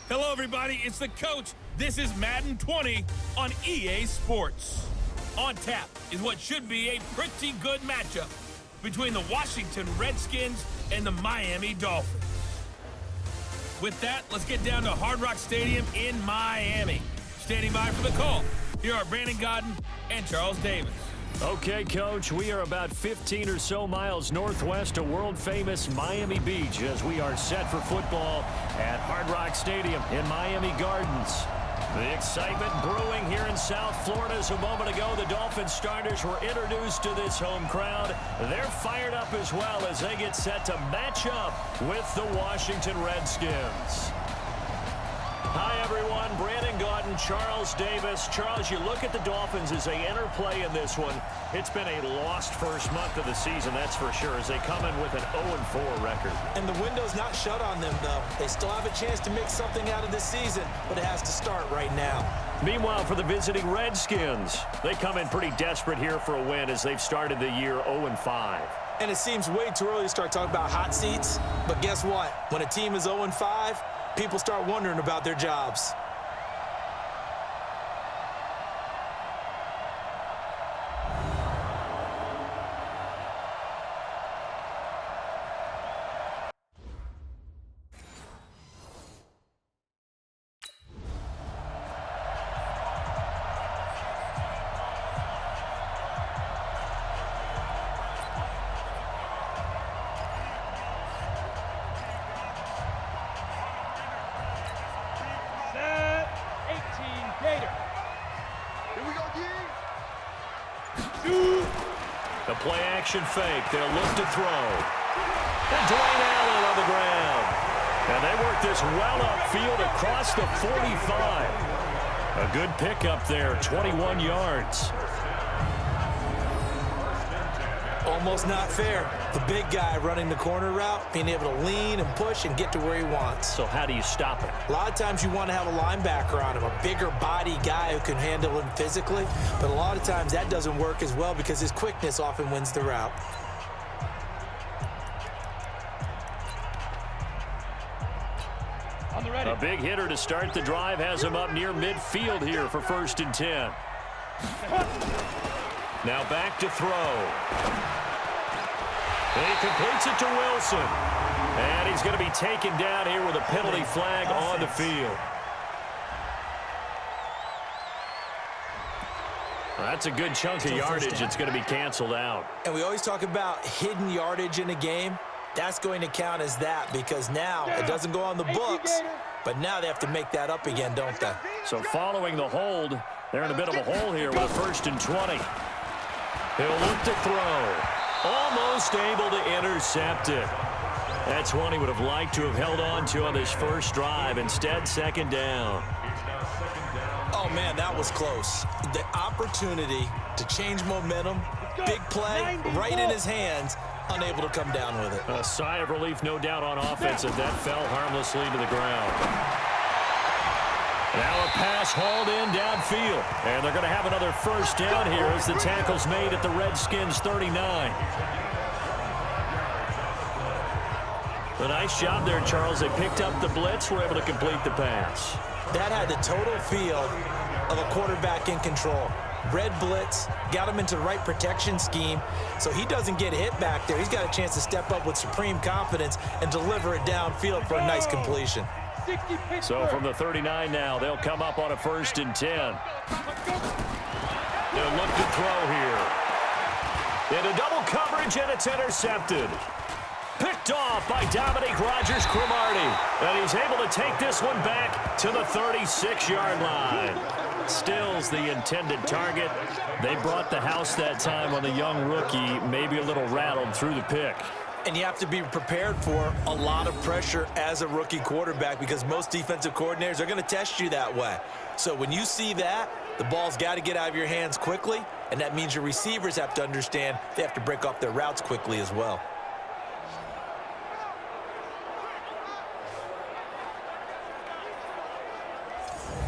Hello, everybody. It's the coach. This is Madden 20 on EA Sports. On tap is what should be a pretty good matchup between the Washington Redskins and the Miami Dolphins. With that, let's get down to Hard Rock Stadium in Miami. Standing by for the call, here are Brandon Godden and Charles Davis. Okay, Coach, we are about 15 or so miles northwest of world-famous Miami Beach as we are set for football at Hard Rock Stadium in Miami Gardens. The excitement brewing here in South Florida as a moment ago. The Dolphins starters were introduced to this home crowd. They're fired up as well as they get set to match up with the Washington Redskins. Hi, everyone. Brandon Godden, Charles Davis. Charles, you look at the Dolphins as they enter play in this one. It's been a lost first month of the season, that's for sure, as they come in with an 0-4 record. And the window's not shut on them, though. They still have a chance to make something out of this season, but it has to start right now. Meanwhile, for the visiting Redskins, they come in pretty desperate here for a win as they've started the year 0-5. And it seems way too early to start talking about hot seats, but guess what? When a team is 0-5, people start wondering about their jobs. The play-action fake. They'll look to throw. And Dwayne Allen on the ground. And they work this well upfield across the 45. A good pickup there, 21 yards. Almost not fair. The big guy running the corner route, being able to lean and push and get to where he wants. So how do you stop it? A lot of times you want to have a linebacker on him, a bigger body guy who can handle him physically, but a lot of times that doesn't work as well because his quickness often wins the route. A big hitter to start the drive has him up near midfield here for 1st and 10. Now back to throw. He completes it to Wilson. And he's going to be taken down here with a penalty flag on the field. That's a good chunk of yardage. It's going to be canceled out. And we always talk about hidden yardage in a game. That's going to count as that because now it doesn't go on the books, but now they have to make that up again, don't they? So following the hold, they're in a bit of a hole here with a 1st and 20. He'll look to throw. Almost able to intercept it. That's one he would have liked to have held on to on this first drive. Instead, 2nd down. Oh, man, that was close. The opportunity to change momentum, big play, right in his hands, unable to come down with it. A sigh of relief, no doubt, on offense, and that fell harmlessly to the ground. Now a pass hauled in downfield. And they're going to have another 1st down here as the tackle's made at the Redskins 39. A nice job there, Charles. They picked up the blitz, were able to complete the pass. That had the total feel of a quarterback in control. Red blitz, got him into the right protection scheme, so he doesn't get hit back there. He's got a chance to step up with supreme confidence and deliver it downfield for a nice completion. So from the 39 now, they'll come up on a 1st and 10. They'll look to throw here. Into double coverage, and it's intercepted. Picked off by Dominique Rodgers-Cromartie. And he's able to take this one back to the 36-yard line. Still's the intended target. They brought the house that time on the young rookie, maybe a little rattled through the pick. And you have to be prepared for a lot of pressure as a rookie quarterback because most defensive coordinators are going to test you that way. So when you see that, the ball's got to get out of your hands quickly, and that means your receivers have to understand they have to break off their routes quickly as well.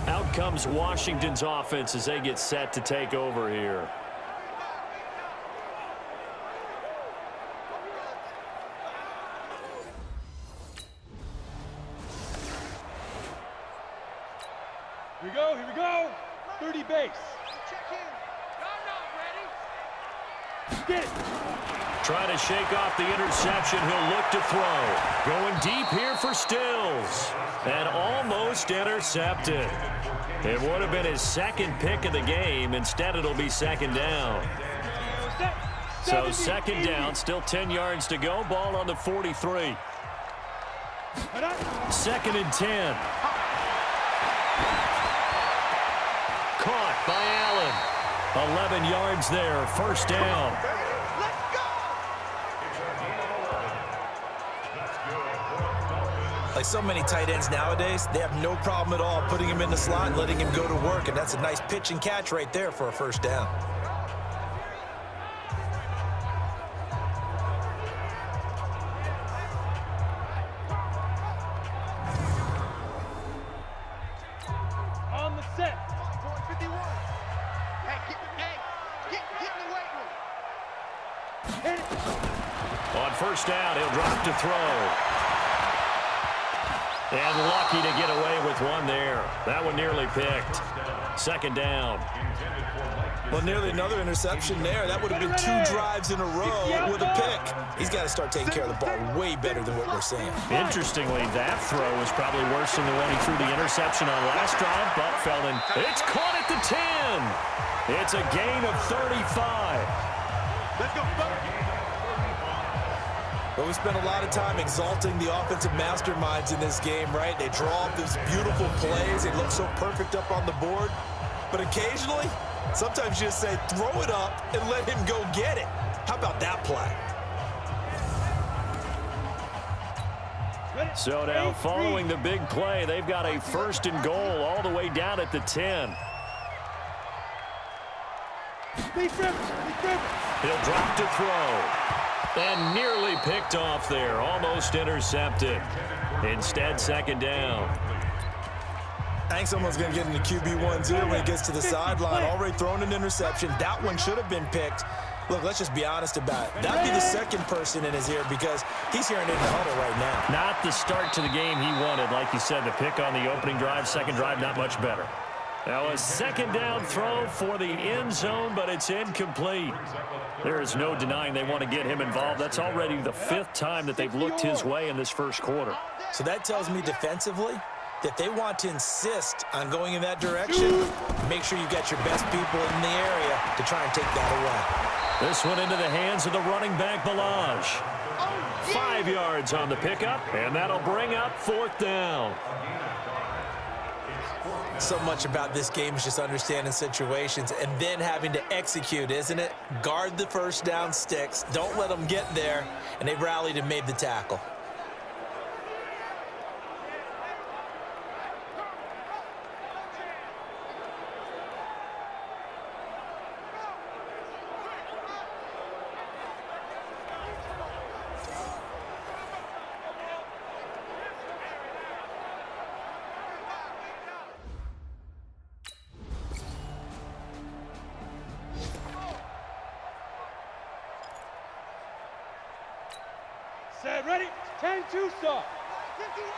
Out comes Washington's offense as they get set to take over here. Here we go. 30 base. Check in. I'm not ready. Get it. Trying to shake off the interception. He'll look to throw. Going deep here for Stills. And almost intercepted. It would have been his second pick of the game. Instead, it'll be second down. So second down, still 10 yards to go. Ball on the 43. Second and 10. Caught by Allen. 11 yards there, first down. Like so many tight ends nowadays, they have no problem at all putting him in the slot and letting him go to work, and that's a nice pitch and catch right there for a first down. On the set. 51. Hey, get in the weight room. Hit it. On first down, he'll drop to throw. And lucky to get away with one there. That one nearly picked. Second down. Well, nearly another interception there. That would have been 2 drives in a row with a pick. He's got to start taking care of the ball way better than what we're seeing. Interestingly, that throw was probably worse than the one he threw the interception on last drive, but Felton, it's caught at the 10. It's a gain of 35. Let's go. But we spent a lot of time exalting the offensive masterminds in this game, right? They draw up these beautiful plays. They look so perfect up on the board. But occasionally, sometimes you just say, throw it up and let him go get it. How about that play? So now following the big play, they've got a first and goal all the way down at the 10. He'll drop to throw. And nearly picked off there. Almost intercepted. Instead, second down. I think someone's going to get into QB1 here when he gets to the sideline. Already thrown an interception. That one should have been picked. Look, let's just be honest about it. That'd be the second person in his ear because he's hearing it in the huddle right now. Not the start to the game he wanted. Like you said, the pick on the opening drive, second drive, not much better. Now a second down throw for the end zone, but it's incomplete. There is no denying they want to get him involved. That's already the 5th time that they've looked his way in this first quarter. So that tells me defensively that they want to insist on going in that direction. Make sure you got your best people in the area to try and take that away. This one into the hands of the running back, Balaj. 5 yards on the pickup, and that'll bring up 4th down. So much about this game is just understanding situations and then having to execute, isn't it? Guard the first down sticks. Don't let them get there. And they rallied and made the tackle. Set, ready, 10-2 start. 51.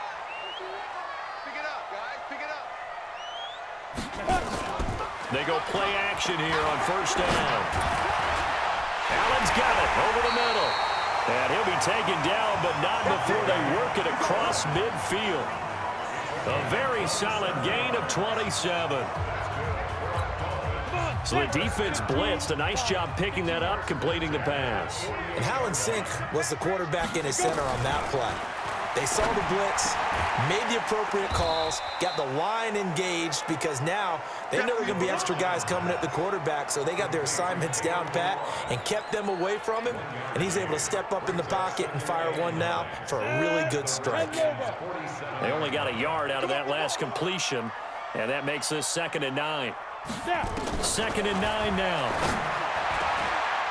Pick it up, guys. Pick it up. They go play action here on first down. Allen's got it over the middle. And he'll be taken down, but not before they work it across midfield. A very solid gain of 27. So the defense blitzed. A nice job picking that up, completing the pass. And Howland Sink was the quarterback in his center on that play. They saw the blitz, made the appropriate calls, got the line engaged because now they know there are going to be extra guys coming at the quarterback, so they got their assignments down pat and kept them away from him, and he's able to step up in the pocket and fire one now for a really good strike. They only got a yard out of that last completion, and that makes this 2nd and 9. 2nd and 9 now.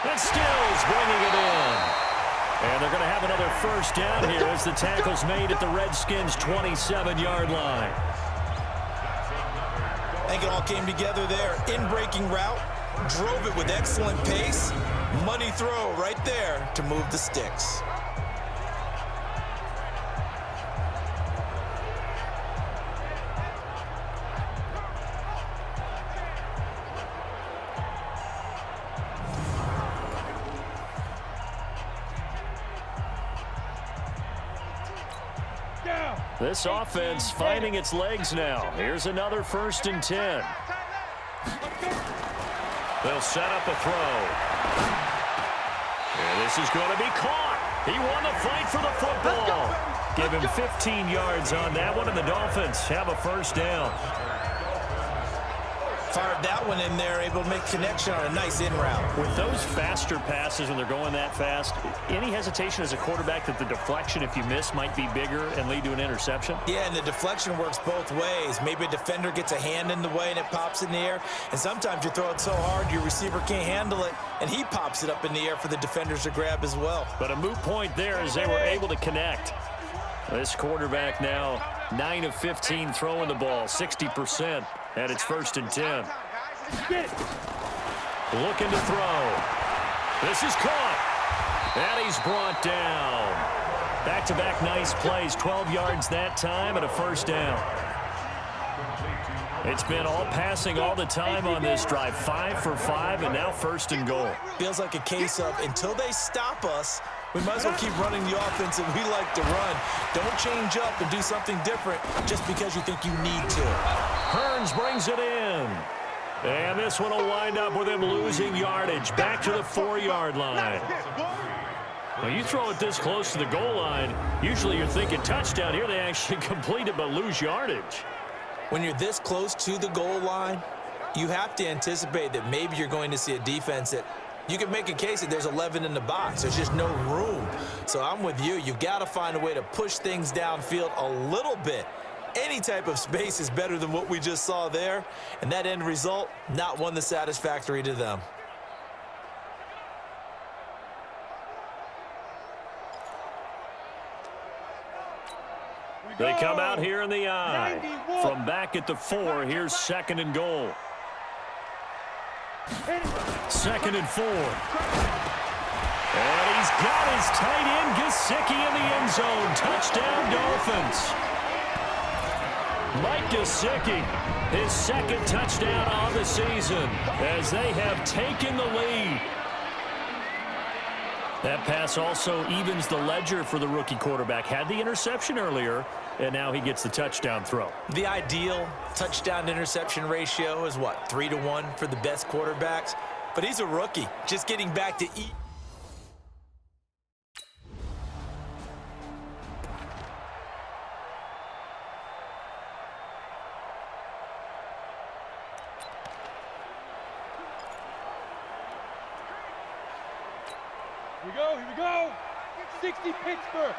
And Stills bringing it in. And they're going to have another first down here as the tackle's made at the Redskins' 27-yard line. I think it all came together there. In-breaking route, drove it with excellent pace. Money throw right there to move the sticks. This offense finding its legs now. Here's another 1st and 10. They'll set up a throw. And this is going to be caught. He won the fight for the football. Give him 15 yards on that one, and the Dolphins have a 1st down. Fired that one in there, able to make connection on a nice in route. With those faster passes when they're going that fast, any hesitation as a quarterback that the deflection, if you miss, might be bigger and lead to an interception? Yeah, and the deflection works both ways. Maybe a defender gets a hand in the way and it pops in the air, and sometimes you throw it so hard your receiver can't handle it, and he pops it up in the air for the defenders to grab as well. But a moot point there as they were able to connect. This quarterback now 9 of 15 throwing the ball, 60%. And it's 1st and 10. Looking to throw. This is caught. And he's brought down. Back-to-back nice plays. 12 yards that time and a 1st down. It's been all passing all the time on this drive. 5 for 5 and now 1st and goal. Feels like a case of until they stop us, we might as well keep running the offense that we like to run. Don't change up and do something different just because you think you need to. Hearns brings it in. And this one will wind up with him losing yardage. Back to the 4-yard line. When you throw it this close to the goal line, usually you're thinking touchdown. Here they actually complete it but lose yardage. When you're this close to the goal line, you have to anticipate that maybe you're going to see a defense that you can make a case that there's 11 in the box. There's just no room. So I'm with you. You've got to find a way to push things downfield a little bit. Any type of space is better than what we just saw there. And that end result, not one that's satisfactory to them. They come out here in the I. From back at the 4, here's 2nd and goal. 2nd and 4. And he's got his tight end, Gesicki, in the end zone. Touchdown, Dolphins. Mike Gesicki, his 2nd touchdown of the season as they have taken the lead. That pass also evens the ledger for the rookie quarterback. Had the interception earlier, and now he gets the touchdown throw. The ideal touchdown-interception ratio is, what, 3-to-1 for the best quarterbacks? But he's a rookie, just getting back to eat. Here we go. 60 Pittsburgh.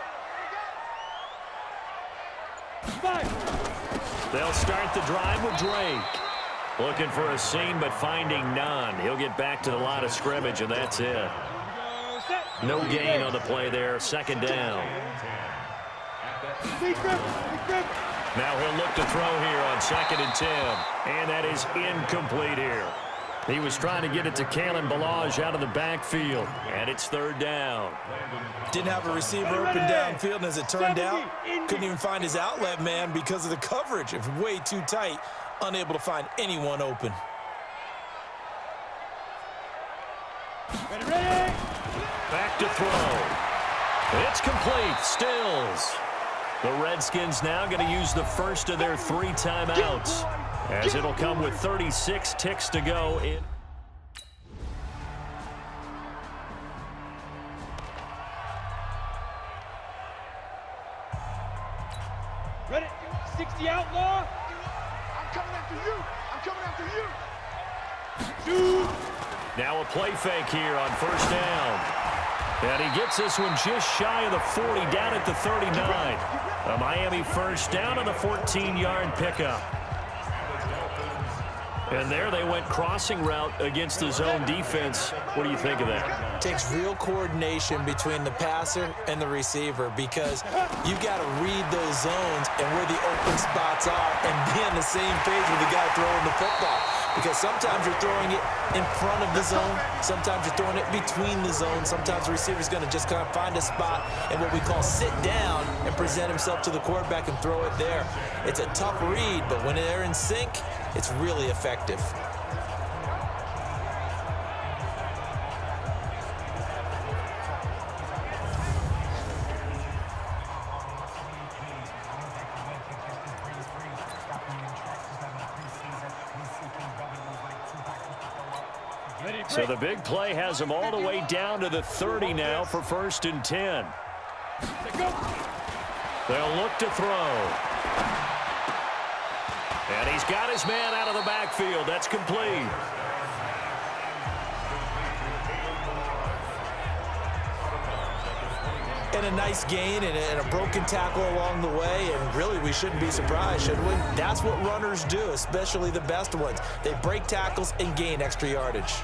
5. They'll start the drive with Drake. Looking for a seam, but finding none. He'll get back to the line of scrimmage, and that's it. No gain on the play there. 2nd down. Now he'll look to throw here on 2nd and 10. And that is incomplete here. He was trying to get it to Kalen Ballage out of the backfield, and it's 3rd down. Didn't have a receiver open downfield, and as it turned out, couldn't even find his outlet man because of the coverage. It was way too tight, unable to find anyone open. Ready. Back to throw. It's complete. Stills. The Redskins now going to use the first of their 3 timeouts, as it'll come with 36 ticks to go in. Ready. 60 outlaw. I'm coming after you. I'm coming after you. Shoot. Now a play fake here on 1st down. And he gets this one just shy of the 40, down at the 39. A Miami 1st down on the 14-yard pickup. And there they went crossing route against the zone defense. What do you think of that? Takes real coordination between the passer and the receiver, because you got to read those zones and where the open spots are and be on the same page with the guy throwing the football. Because sometimes you're throwing it in front of the zone, sometimes you're throwing it between the zones, sometimes the receiver's going to just kind of find a spot and what we call sit down and present himself to the quarterback and throw it there. It's a tough read, but when they're in sync, it's really effective. So the big play has them all the way down to the 30 now for 1st and 10. They'll look to throw. And he's got his man out of the backfield. That's complete. And a nice gain and a broken tackle along the way, and really we shouldn't be surprised, should we? That's what runners do, especially the best ones. They break tackles and gain extra yardage.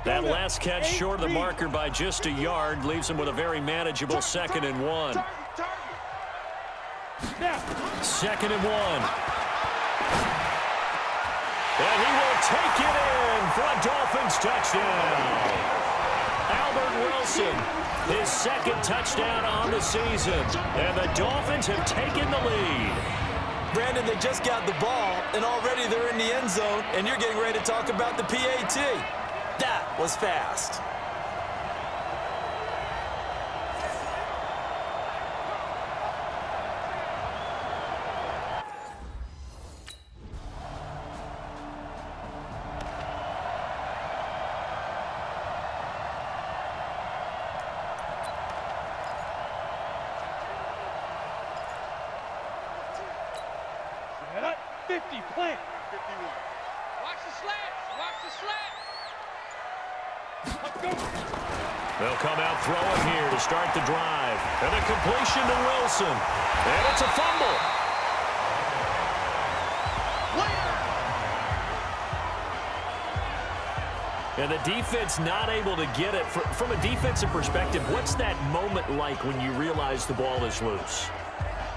That last catch short of the marker by just a yard leaves him with a very manageable 2nd and 1. 2nd and 1. And he will take it in for a Dolphins touchdown. Albert Wilson, his 2nd touchdown on the season. And the Dolphins have taken the lead. Brandon, they just got the ball, and already they're in the end zone, and you're getting ready to talk about the PAT. That was fast. At 50, plant. 51. Watch the slant. Watch the slant. They'll come out throwing here to start the drive. And a completion to Wilson. And it's a fumble. And the defense not able to get it. From a defensive perspective, what's that moment like when you realize the ball is loose?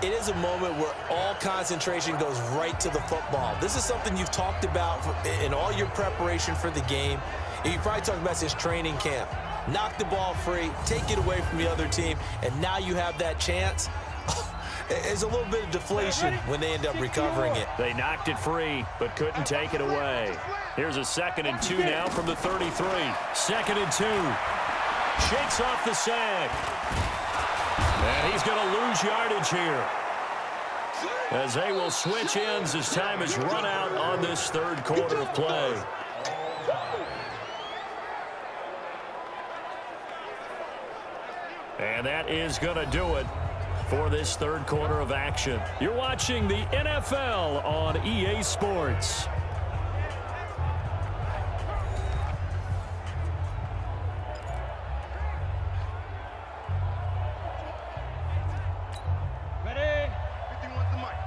It is a moment where all concentration goes right to the football. This is something you've talked about in all your preparation for the game. You probably talked about this training camp. Knock the ball free, take it away from the other team, and now you have that chance. There's a little bit of deflation when they end up recovering it. They knocked it free, but couldn't take it away. Here's a 2nd and 2 now from the 33. 2nd and 2. Shakes off the sack. And he's going to lose yardage here, as they will switch ends as time is run out on this 3rd quarter of play. And that is going to do it for this 3rd quarter of action. You're watching the NFL on EA Sports. Ready? 51's the mic.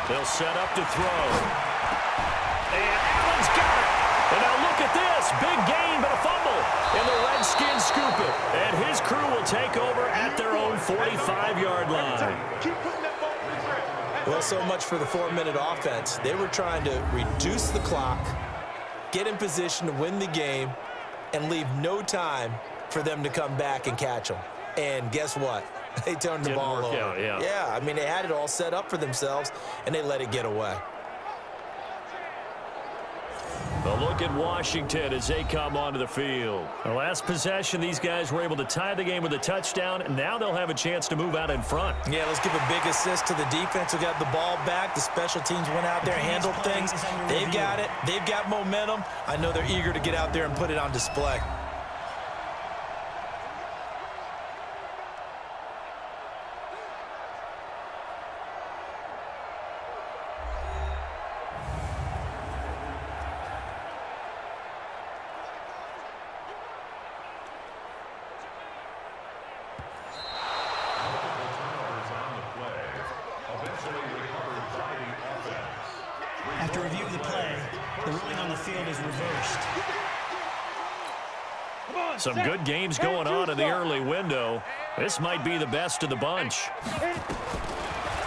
They'll set up to throw. And Allen's got it. And now look at this. Big gain, but a fumble. And the Redskins scoop it. And his crew will take over at their own 45-yard line. Well, so much for the 4-minute offense. They were trying to reduce the clock, get in position to win the game, and leave no time for them to come back and catch them. And guess what? They turned the ball over. Out, yeah. Yeah, I mean, they had it all set up for themselves, and they let it get away. A look at Washington as they come onto the field. The last possession, these guys were able to tie the game with a touchdown, and now they'll have a chance to move out in front. Yeah, let's give a big assist to the defense who got the ball back. The special teams went out there and handled things. They've got it. They've got momentum. I know they're eager to get out there and put it on display. After review of the play, the ruling on the field is reversed. Some good games going on in the early window. This might be the best of the bunch.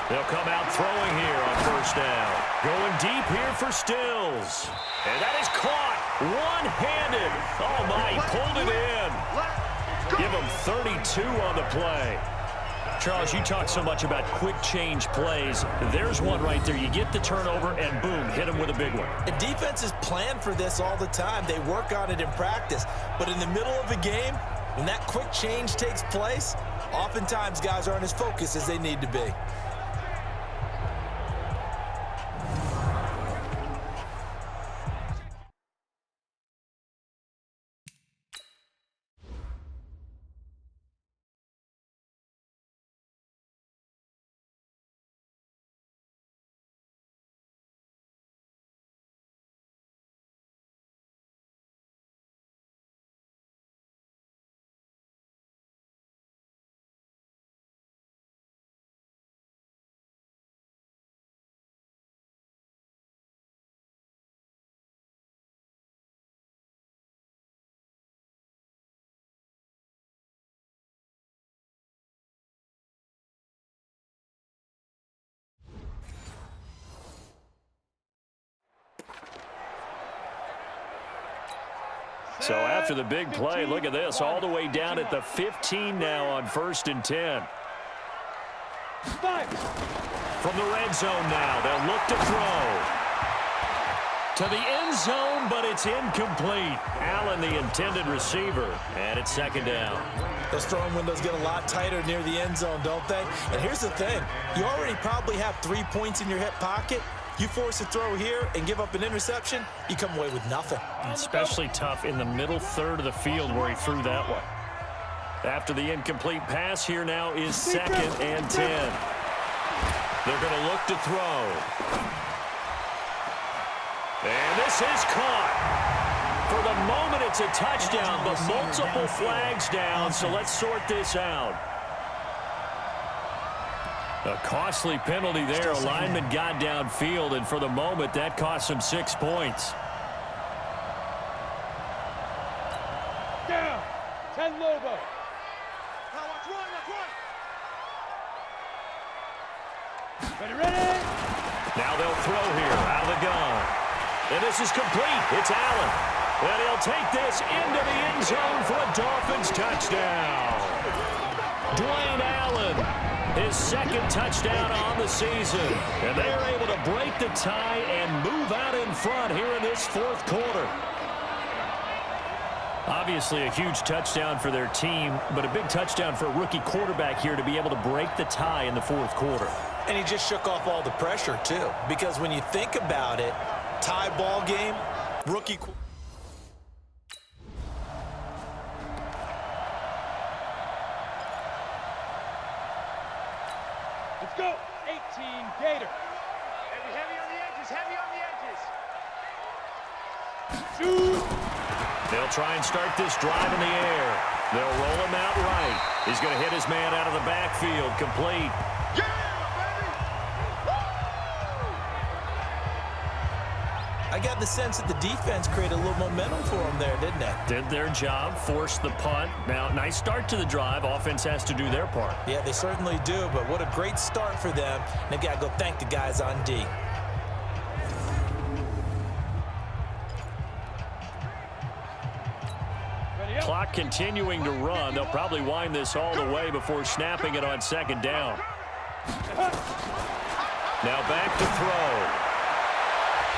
They'll come out throwing here on 1st down. Going deep here for Stills. And that is caught one-handed. Oh, my, he pulled it in. Give him 32 on the play. Charles, you talk so much about quick change plays. There's one right there. You get the turnover, and boom, hit him with a big one. And defenses plan for this all the time. They work on it in practice. But in the middle of a game, when that quick change takes place, oftentimes guys aren't as focused as they need to be. So after the big play, look at this, all the way down at the 15 now on 1st and 10. From the red zone now, they'll look to throw. To the end zone, but it's incomplete. Allen, the intended receiver, and it's 2nd down. Those throwing windows get a lot tighter near the end zone, don't they? And here's the thing. You already probably have 3 points in your hip pocket. You force a throw here and give up an interception, you come away with nothing. Especially tough in the middle third of the field where he threw that one. After the incomplete pass, here now is 2nd and 10. They're going to look to throw. And this is caught. For the moment, it's a touchdown, but multiple flags down, so let's sort this out. A costly penalty there. A lineman got downfield, and for the moment, that cost him 6 points. Down. 10 Lobo. Ready. Now they'll throw here out of the gun. And this is complete. It's Allen. And he'll take this into the end zone for a Dolphins touchdown. Dwayne Allen, his 2nd touchdown on the season. And they're able to break the tie and move out in front here in this 4th quarter. Obviously a huge touchdown for their team, but a big touchdown for a rookie quarterback here to be able to break the tie in the 4th quarter. And he just shook off all the pressure, too. Because when you think about it, tie ball game, rookie. Let's go. 18 Gator. Heavy on the edges, heavy on the edges. Shoot. They'll try and start this drive in the air. They'll roll him out right. He's going to hit his man out of the backfield, complete. I got the sense that the defense created a little momentum for them there, didn't they? Did their job, forced the punt. Now, nice start to the drive. Offense has to do their part. Yeah, they certainly do, but what a great start for them. And they've got to go thank the guys on D. Clock continuing to run. They'll probably wind this all the way before snapping it on 2nd down. Now back to throw.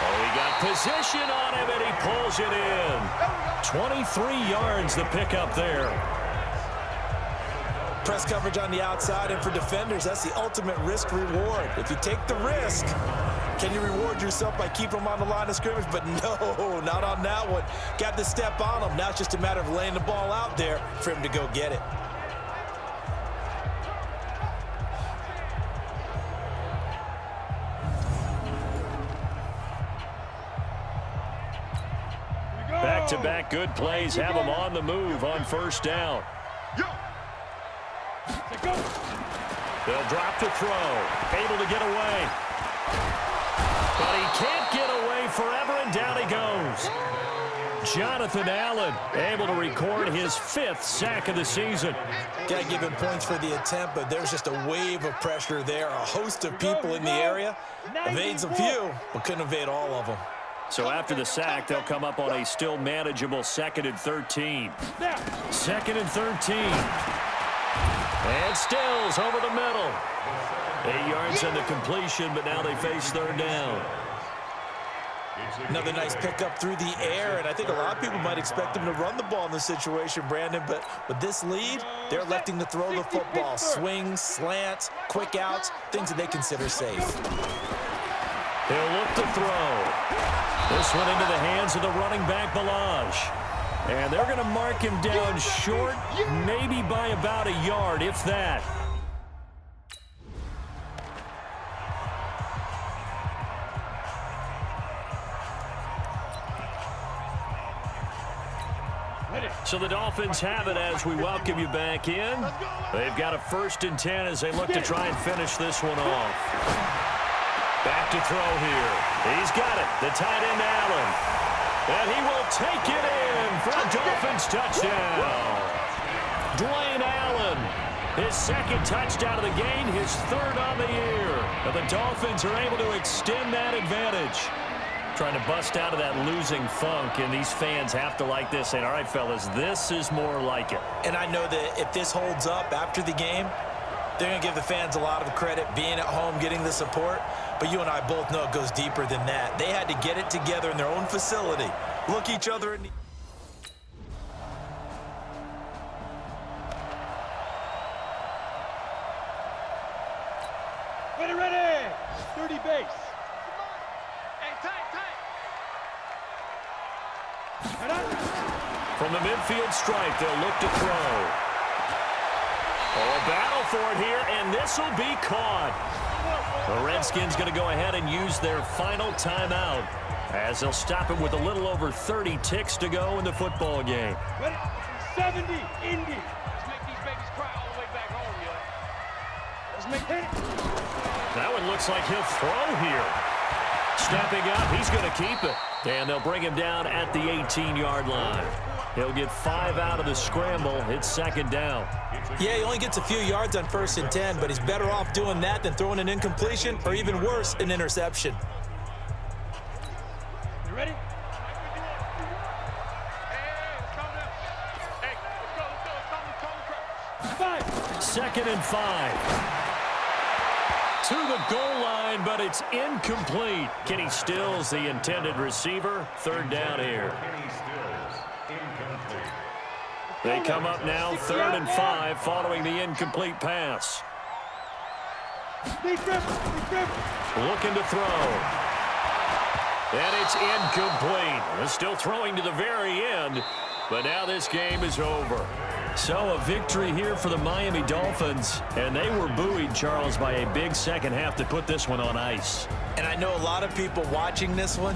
Oh, he got position on him, and he pulls it in. 23 yards the pickup there. Press coverage on the outside, and for defenders, that's the ultimate risk-reward. If you take the risk, can you reward yourself by keeping them on the line of scrimmage? But no, not on that one. Got the step on him. Now it's just a matter of laying the ball out there for him to go get it. Back-to-back good plays have them on the move on 1st down. They'll drop to throw. Able to get away. But he can't get away forever, and down he goes. Jonathan Allen able to record his 5th sack of the season. Got to give him points for the attempt, but there's just a wave of pressure there. A host of people in the area. Evades a few, but couldn't evade all of them. So after the sack, they'll come up on a still manageable 2nd and 13. 2nd and 13. And Stills over the middle. 8 yards on the completion, but now they face third down. Another nice pickup through the air, and I think a lot of people might expect him to run the ball in this situation, Brandon, but with this lead, they're electing to throw the football. Swings, slants, quick outs, things that they consider safe. He'll look to throw. This one into the hands of the running back, Balaj. And they're going to mark him down short, maybe by about a yard, if that. So the Dolphins have it as we welcome you back in. They've got a 1st and 10 as they look to try and finish this one off. Back to throw here. He's got it. The tight end, Allen. And he will take it in for a Dolphins touchdown. Dwayne Allen, his 2nd touchdown of the game, his 3rd on the year. And the Dolphins are able to extend that advantage. Trying to bust out of that losing funk, and these fans have to like this, saying, all right, fellas, this is more like it. And I know that if this holds up after the game, they're going to give the fans a lot of credit being at home, getting the support. But you and I both know it goes deeper than that. They had to get it together in their own facility. Look each other in the... Ready! 30 base. From the midfield stripe, they'll look to throw. Oh, a battle for it here, and this will be caught. The Redskins going to go ahead and use their final timeout as they'll stop him with a little over 30 ticks to go in the football game. 70, Indy. Let's make these babies cry all the way back home, yo. Let's make it. That one looks like he'll throw here. Stepping up, he's going to keep it. And they'll bring him down at the 18-yard line. He'll get 5 out of the scramble. It's 2nd down. Yeah, he only gets a few yards on 1st and 10, but he's better off doing that than throwing an incompletion or even worse, an interception. You ready? Hey, 2nd and 5. To the goal line, but it's incomplete. Kenny Stills, the intended receiver. 3rd down here. They come up now 3rd and 5 following the incomplete pass. Looking to throw. And it's incomplete. They're still throwing to the very end, but now this game is over. So a victory here for the Miami Dolphins, and they were buoyed, Charles, by a big second half to put this one on ice. And I know a lot of people watching this one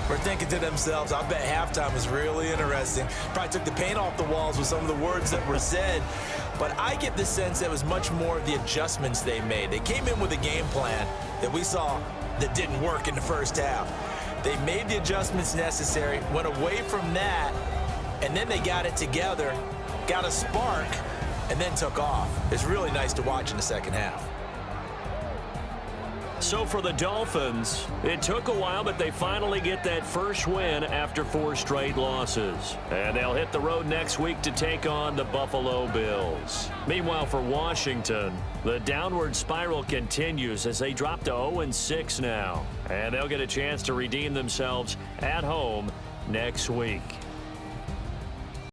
were thinking to themselves, I bet halftime was really interesting. Probably took the paint off the walls with some of the words that were said. But I get the sense that was much more of the adjustments they made. They came in with a game plan that we saw that didn't work in the first half. They made the adjustments necessary, went away from that, and then they got it together, got a spark, and then took off. It's really nice to watch in the second half. So for the Dolphins, it took a while, but they finally get that first win after 4 straight losses. And they'll hit the road next week to take on the Buffalo Bills. Meanwhile, for Washington, the downward spiral continues as they drop to 0-6 now. And they'll get a chance to redeem themselves at home next week.